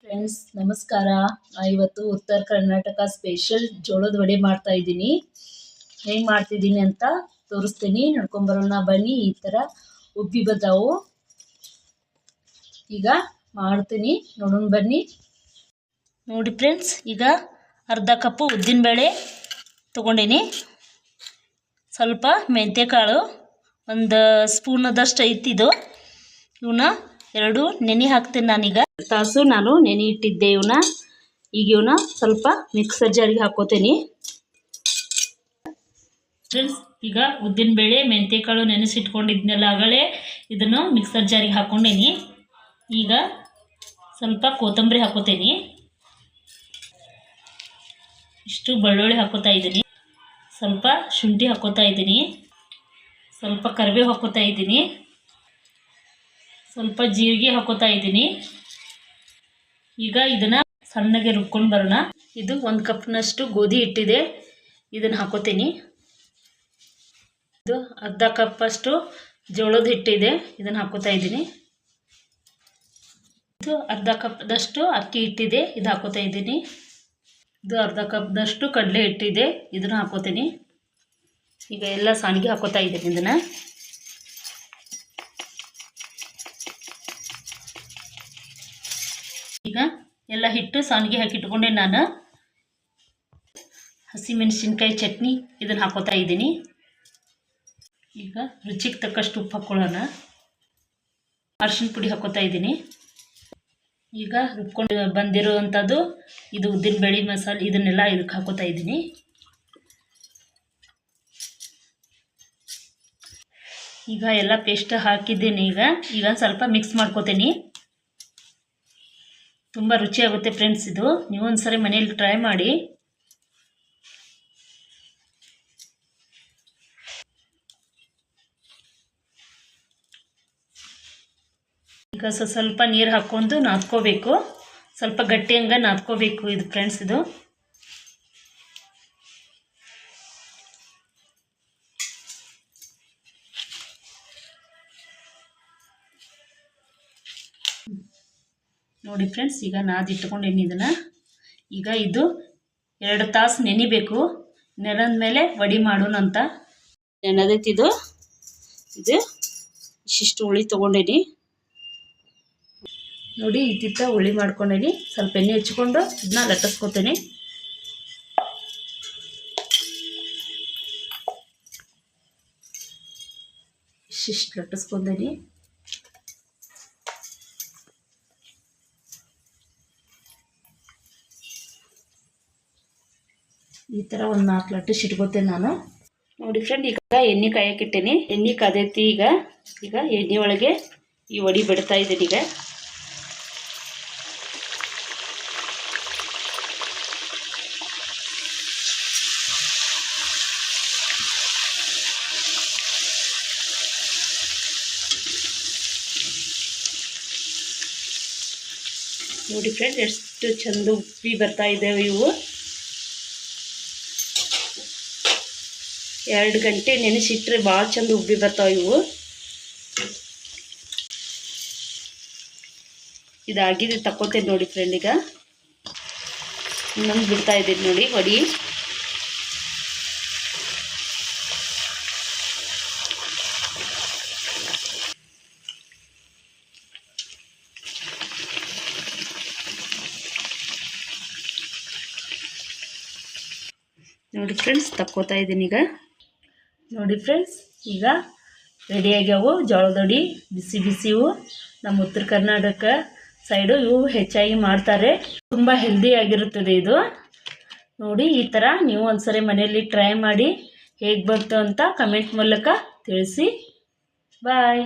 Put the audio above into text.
Friends ನಮಸ್ಕಾರ. ಇವತ್ತು ಉತ್ತರ ಕರ್ನಾಟಕ ಸ್ಪೆಷಲ್ ಜೋಳದ ವಡೆ ಮಾಡ್ತಾ ಇದ್ದೀನಿ. ಹೇಗೆ ಮಾಡ್ತಿದ್ದೀನಿ ಅಂತ ತೋರಿಸ್ತೀನಿ, ನೋಡ್ಕೊಂಬರೋಣ ಬನ್ನಿ. ಈ ಥರ ಉಬ್ಬಿ ಬದಾವು. ಈಗ ಮಾಡ್ತೀನಿ, ನೋಡೋಣ ಬನ್ನಿ. ನೋಡಿ ಫ್ರೆಂಡ್ಸ್, ಈಗ ಅರ್ಧ ಕಪ್ಪು ಉದ್ದಿನಬೇಳೆ ತೊಗೊಂಡೀನಿ. ಸ್ವಲ್ಪ ಮೆಂತ್ಯಕಾಳು ಒಂದು ಸ್ಪೂನದಷ್ಟು ಐತಿದು. ಇವನ್ನ ಎರಡು ನೆನೆ ಹಾಕ್ತೀನಿ ನಾನೀಗ. ತಾಸು ನಾನು ನೆನೆ ಇಟ್ಟಿದ್ದೆ ಇವನ್ನ. ಈಗ ಇವನ್ನ ಸ್ವಲ್ಪ ಮಿಕ್ಸರ್ ಜಾರಿಗೆ ಹಾಕೋತೀನಿ. ಫ್ರೆಂಡ್ಸ್, ಈಗ ಉದ್ದಿನಬೇಳೆ ಮೆಂತ್ಯಕಾಳು ನೆನೆಸಿಟ್ಕೊಂಡಿದ್ನೆಲ್ಲ ಆಗಲೇ ಇದನ್ನು ಮಿಕ್ಸರ್ ಜಾರಿಗೆ ಹಾಕ್ಕೊಂಡೇನಿ. ಈಗ ಸ್ವಲ್ಪ ಕೊತ್ತಂಬರಿ ಹಾಕೋತೀನಿ, ಇಷ್ಟು ಬೆಳ್ಳುಳ್ಳಿ ಹಾಕೋತಾ ಇದ್ದೀನಿ, ಸ್ವಲ್ಪ ಶುಂಠಿ ಹಾಕೋತಾ ಇದ್ದೀನಿ, ಸ್ವಲ್ಪ ಕರಿಬೇವು ಹಾಕೋತಾ ಇದ್ದೀನಿ, ಸ್ವಲ್ಪ ಜೀರಿಗೆ ಹಾಕೋತಾ ಇದ್ದೀನಿ. ಈಗ ಇದನ್ನು ಸಣ್ಣಗೆ ರುಬ್ಕೊಂಡು ಬರೋಣ. ಇದು 1 ಕಪ್ನಷ್ಟು ಗೋಧಿ ಹಿಟ್ಟಿದೆ, ಇದನ್ನು ಹಾಕೋತೀನಿ. ಇದು ಅರ್ಧ ಕಪ್ಪಷ್ಟು ಜೋಳದ ಹಿಟ್ಟಿದೆ, ಇದನ್ನು ಹಾಕೋತಾ ಇದ್ದೀನಿ. ಇದು ಅರ್ಧ ಕಪ್ದಷ್ಟು ಅಕ್ಕಿ ಹಿಟ್ಟಿದೆ, ಇದು ಹಾಕೋತಾ ಇದ್ದೀನಿ. ಇದು ಅರ್ಧ ಕಪ್ದಷ್ಟು ಕಡಲೆ ಹಿಟ್ಟಿದೆ, ಇದನ್ನು ಹಾಕೋತೀನಿ. ಈಗ ಎಲ್ಲ ಸಾಣಿಗೆ ಹಾಕೋತಾ ಇದ್ದೀನಿ. ಇದನ್ನು ಈಗ ಎಲ್ಲ ಹಿಟ್ಟು ಸಾಣಿಗೆ ಹಾಕಿಟ್ಕೊಂಡೆ ನಾನು. ಹಸಿಮೆಣಸಿನ್ಕಾಯಿ ಚಟ್ನಿ ಇದನ್ನು ಹಾಕೋತಾ ಇದ್ದೀನಿ. ಈಗ ರುಚಿಗೆ ತಕ್ಕಷ್ಟು ಉಪ್ಪು ಹಾಕ್ಕೊಳ್ಳೋಣ. ಅರಿಶಿನ ಪುಡಿ ಹಾಕೋತಾ ಇದ್ದೀನಿ. ಈಗ ರುಬ್ಕೊಂಡು ಬಂದಿರುವಂಥದ್ದು ಇದು ಉದ್ದಿನಬೇಳೆ ಮಸಾಲೆ, ಇದನ್ನೆಲ್ಲ ಇದಕ್ಕೆ ಹಾಕೋತಾ ಇದ್ದೀನಿ. ಈಗ ಎಲ್ಲ ಪೇಸ್ಟ್ ಹಾಕಿದ್ದೀನಿ. ಈಗ ಸ್ವಲ್ಪ ಮಿಕ್ಸ್ ಮಾಡ್ಕೋತೀನಿ. ತುಂಬ ರುಚಿಯಾಗುತ್ತೆ ಫ್ರೆಂಡ್ಸ್. ಇದು ನೀವು ಒಂದ್ಸರಿ ಮನೆಯಲ್ಲಿ ಟ್ರೈ ಮಾಡಿ. ಈಗ ಸ್ವಲ್ಪ ನೀರು ಹಾಕ್ಕೊಂಡು ನಾದ್ಕೋಬೇಕು. ಸ್ವಲ್ಪ ಗಟ್ಟಿ ಹಂಗೆ ನಾದ್ಕೋಬೇಕು ಇದು ಫ್ರೆಂಡ್ಸ್. ಇದು ನೋಡಿ ಫ್ರೆಂಡ್ಸ್, ಈಗ ನಾದಿಟ್ಕೊಂಡೇನಿ ಇದನ್ನು. ಈಗ ಇದು 2 ತಾಸು ನೆನಿಬೇಕು. ನೆನೆದ ಮೇಲೆ ವಡಿ ಮಾಡೋಣ ಅಂತ. ನೆನೆದೈತಿದು. ಇದು ಇಷ್ಟಿಷ್ಟು ಹುಳಿ ತೊಗೊಂಡೇನಿ ನೋಡಿ. ಇತ್ತಿತ್ತ ಹುಳಿ ಮಾಡ್ಕೊಂಡೇನಿ. ಸ್ವಲ್ಪ ಎಣ್ಣೆ ಹಚ್ಕೊಂಡು ಇದನ್ನ ಲಟ್ಟಿಸ್ಕೊತೀನಿ. ಇಷ್ಟಿಷ್ಟು ಲಟ್ಟಿಸ್ಕೊಂಡೇನಿ. ಈ ಥರ ಒಂದು 4 ಲಟ್ಟಿಸಿ ಇಟ್ಕೋತೇನೆ ನಾನು. ನೋಡಿ ಫ್ರೆಂಡ್, ಈಗ ಎಣ್ಣೆ ಕಾಯಕ್ಕಿಟ್ಟೇನಿ. ಎಣ್ಣೆ ಕಾದೈತಿ. ಈಗ ಎಣ್ಣೆ ಒಳಗೆ ಈ ವಡಿ ಬಿಡ್ತಾ ಇದ್ದೀನಿ. ಈಗ ನೋಡಿ ಫ್ರೆಂಡ್, ಎಷ್ಟು ಚಂದ ಉಪ್ಪಿ ಬರ್ತಾ ಇದ್ದಾವೆ ಇವು. 2 ಗಂಟೆ ನೆನೆಸಿಟ್ರೆ ಭಾಳ ಚಂದ ಉಬ್ಬಿ ಬರ್ತಾವೆ ಇವು. ಇದಾಗಿದೆ, ತಕ್ಕೋತೇನೆ ನೋಡಿ ಫ್ರೆಂಡ್. ಈಗ ಇನ್ನೊಂದು ಬಿಡ್ತಾ ಇದ್ದೀನಿ ನೋಡಿ ವಡಿ. ನೋಡಿ ಫ್ರೆಂಡ್ಸ್, ತಕ್ಕೋತಾ ಇದ್ದೀನಿ ಈಗ. ನೋಡಿ ಫ್ರೆಂಡ್ಸ್, ಈಗ ರೆಡಿಯಾಗ್ಯಾವು ಜೋಳದ ವಡಿ. ಬಿಸಿ ಬಿಸಿವು. ನಮ್ಮ ಉತ್ತರ ಕರ್ನಾಟಕ ಸೈಡು ಇವು ಹೆಚ್ಚಾಗಿ ಮಾಡ್ತಾರೆ. ತುಂಬ ಹೆಲ್ದಿಯಾಗಿರುತ್ತದೆ ಇದು. ನೋಡಿ, ಈ ಥರ ನೀವು ಒಂದ್ಸರಿ ಮನೆಯಲ್ಲಿ ಟ್ರೈ ಮಾಡಿ. ಹೇಗೆ ಬಂತು ಅಂತ ಕಮೆಂಟ್ ಮೂಲಕ ತಿಳಿಸಿ. ಬಾಯ್.